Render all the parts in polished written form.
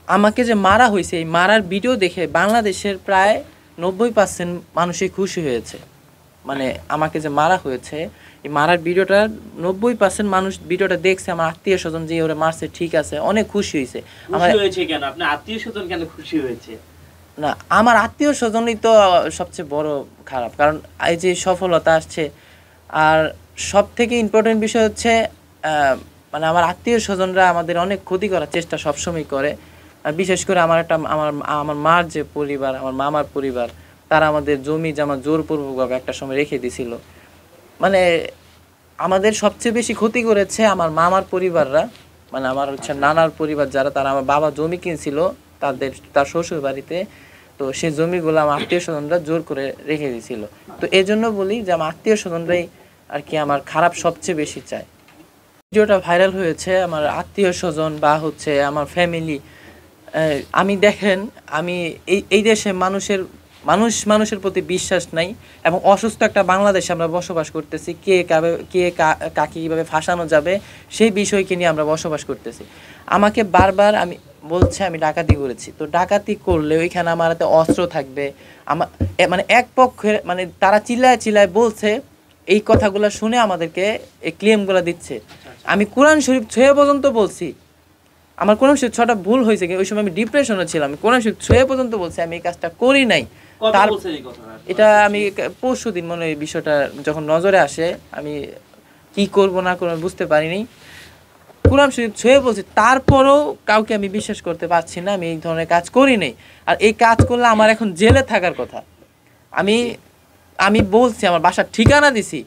আমাকে যে মারা হয়েছে এই মারার ভিডিও দেখে বাংলাদেশের প্রায় 90% মানুষই খুশি হয়েছে। মানে আমাকে যে মারা হয়েছে এই মারার ভিডিওটা 90% মানুষ ভিডিওটা দেখছে, আমার আত্মীয় স্বজন যে ওরা মারছে ঠিক আছে, অনেক খুশি হয়েছে। খুশি হয়েছে কেন? আপনার আত্মীয় স্বজন কেন খুশি হয়েছে? না, আমার আত্মীয় স্বজনই তো সবচেয়ে বড় খারাপ, কারণ এই যে সফলতা আসছে। আর সব থেকে ইম্পর্টেন্ট বিষয় হচ্ছে মানে আমার আত্মীয় স্বজনরা আমাদের অনেক ক্ষতি করার চেষ্টা সবসময় করে। আর বিশেষ করে আমার আমার মার যে পরিবার, আমার মামার পরিবার, তারা আমাদের জমি জমা জোরপূর্বকভাবে একটা সময় রেখে দিছিল। মানে আমাদের সবচেয়ে বেশি ক্ষতি করেছে আমার মামার পরিবাররা, মানে আমার হচ্ছে নানার পরিবার যারা, তারা আমার বাবা জমি কিনছিল তার শ্বশুর বাড়িতে। তো সেই জমিগুলো আমার আত্মীয় স্বজনরা জোর করে রেখে দিয়েছিল। তো এই জন্য বলি যে আমার আত্মীয় স্বজনরাই আর কি আমার খারাপ সবচেয়ে বেশি চায়। ভিডিওটা ভাইরাল হয়েছে আমার আত্মীয় স্বজন বা হচ্ছে আমার ফ্যামিলি। আমি দেখেন, আমি এই দেশে মানুষের প্রতি বিশ্বাস নাই, এবং অসুস্থ একটা বাংলাদেশে আমরা বসবাস করতেছি। কাকে কীভাবে ফাঁসানো যাবে সেই বিষয়কে নিয়ে আমরা বসবাস করতেছি। আমাকে বারবার আমি বলছে আমি ডাকাতি করেছি, তো ডাকাতি করলে ওইখানে আমার হাতে অস্ত্র থাকবে। আমার মানে এক পক্ষের মানে তারা চিল্লায় বলছে, এই কথাগুলো শুনে আমাদেরকে এই ক্লেমগুলো দিচ্ছে। আমি কোরআন শরীফ ছুঁয়ে পর্যন্ত বলছি, আমার কোরআন শরীফ ছোঁয়াটা ভুল হয়েছে, ওই সময় আমি ডিপ্রেশনে ছিলাম। আমি কোরআন শরীফ ছুঁয়ে পর্যন্ত বলছি আমি এই কাজটা করি নাই। তার এটা আমি পরশু দিন মনে এই বিষয়টা যখন নজরে আসে, আমি কি করব না করবো বুঝতে পারিনি। কোরআন শরীফ ছুঁয়ে বলছি, তারপরেও কাউকে আমি বিশ্বাস করতে পারছি না আমি এই ধরনের কাজ করি নাই। আর এই কাজ করলে আমার এখন জেলে থাকার কথা। আমি বলছি, আমার বাসার ঠিকানা দিছি,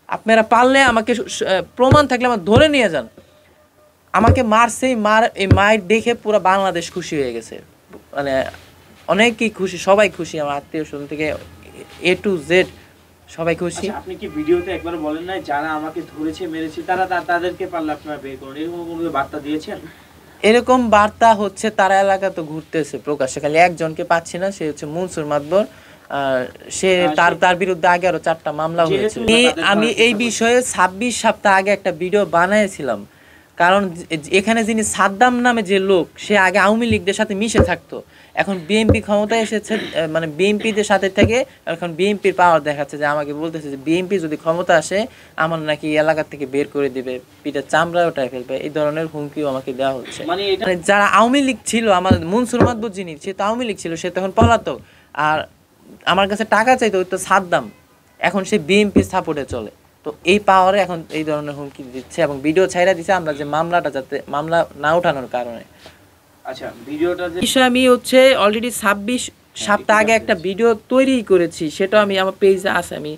আপনারা পারলে আমাকে প্রমাণ থাকলে আমার ধরে নিয়ে যান। আমাকে মারছে, এই মায়ের দেখে পুরো বাংলাদেশ খুশি হয়ে গেছে। মানে অনেকেই খুশি, সবাই খুশি, আমার আত্মীয় স্বজন থেকে A to Z সবাই খুশি। আপনি কি ভিডিওতে একবার বলেন না যারা আমাকে ধরেছে মেরেছে তাদেরকে পারলে আপনারা বের করুন, এরকম কোনো বার্তা দিয়েছেন? এরকম বার্তা হচ্ছে তারা এলাকা তো ঘুরতেছে প্রকাশ্যে, খালি একজনকে পাচ্ছি না, সে হচ্ছে মনসুর মাতবর। সে তার বিরুদ্ধে আগে আরো 4টা মামলা হয়েছে। আমি এই বিষয়ে 26 সপ্তাহ আগে একটা ভিডিও বানিয়েছিলাম, কারণ এখানে যিনি সাদ্দাম নামে যে লোক, সে আগে আওয়ামী লীগদের সাথে মিশে থাকতো, এখন বিএনপি ক্ষমতায় এসেছে, মানে বিএনপিদের সাথে থেকে এখন বিএনপির পাওয়ার দেখাচ্ছে, যে আমাকে বলতেছে যে বিএনপি যদি ক্ষমতা আসে আমার নাকি এলাকা থেকে বের করে দিবে, পিঠে চামড়া ওঠায় ফেলবে, এই ধরনের হুমকিও আমাকে দেওয়া হচ্ছে। মানে যারা আওয়ামী লীগ ছিল, আমার মনসুর মাতবর যিনি, সে তো আওয়ামী লীগ ছিল, সে তখন পলাতক, আর আমার কাছে টাকা চাইতো, ওই তো সাদ্দাম, এখন সে বিএনপি সাপোর্টে চলে। তো এই পাওয়ারে এখন এই ধরনের হুমকি দিচ্ছে, এবং ভিডিও ছাইরা দিচ্ছে আমরা যে মামলাটা, যাতে মামলা না ওঠানোর কারণে। আচ্ছা, ভিডিওটা যে আমি হচ্ছে অলরেডি 26 সপ্তাহ আগে একটা ভিডিও তৈরি করেছি, সেটা আমি আমার পেজে আছে, আমি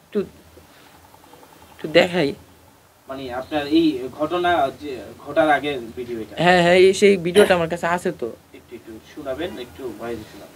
একটু দেখাই। মানে আপনার এই ঘটনা যে ঘটার আগের ভিডিও এটা? হ্যাঁ, সেই ভিডিওটা আমার কাছে আছে, তো একটু শোনাবেন, একটু ভয়েস শোনাবেন।